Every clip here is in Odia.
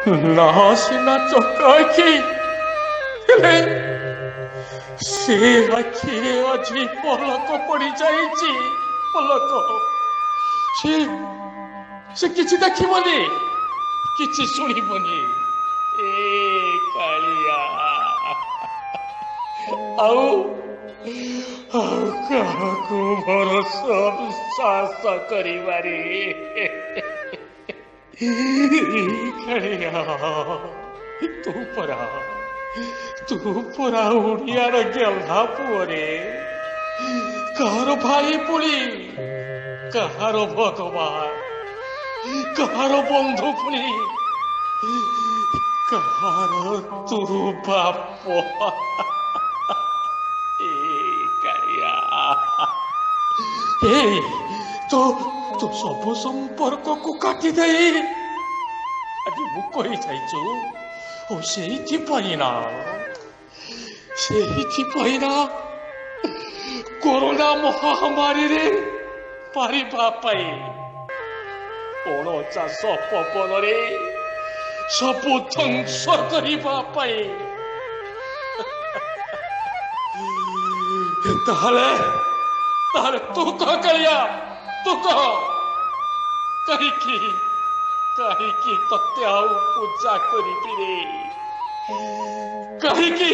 ନା ସିନା ଚକା ଆଖି ହେଲେ ସେ ଆଖିରେ ଆଜି ପଲକ ପଡିଯାଇଛି। ପଲକ ସେ ସେ କିଛି ଦେଖିବନି, କିଛି ଶୁଣିବନି। ଏ କାଳିଆ ଆଉ ଆଉ କାହାକୁ ଭରସା ବିଶ୍ୱାସ କରିବାରେ। କାଳିଆ ତୁ ପରା ଓଡ଼ିଆର ଗେହ୍ଲା ପୁଅରେ। କାହାର ଭାଇ ପୁଣି, କାହାର ଭଗବାନ, କାହାର ବନ୍ଧୁ ପୁଣି, କାହାର ତୁ ବାପ। ଏ କାଳିଆ ଏ ତୁ ତୁ ସବୁ ସମ୍ପର୍କକୁ କାଟିଦେଇ ଆଜି ମୁକ ହେଇଯାଇଛୁ। ଓ ସେଇଥିପାଇଁ ନା କରୋନା ମହାମାରୀରେ ପାରିବା ପାଇଁ ଅଣଚାଷ ପବନରେ ସବୁ ଧ୍ୱଂସ କରିବା ପାଇଁ ତାହେଲେ ତୁ କହ କାଳିଆ, ତୁ କହ କାହିଁକି ତତେ ଆଉ ପୂଜା କରିବି ରେ? କାହିଁକି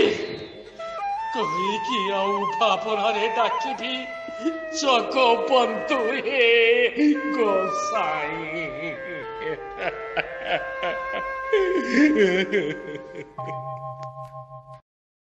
ଆଉ ଭାବନାରେ ଡାକିବି ଜଗବନ୍ଧୁ ହେ ଗୋସାଇଁ।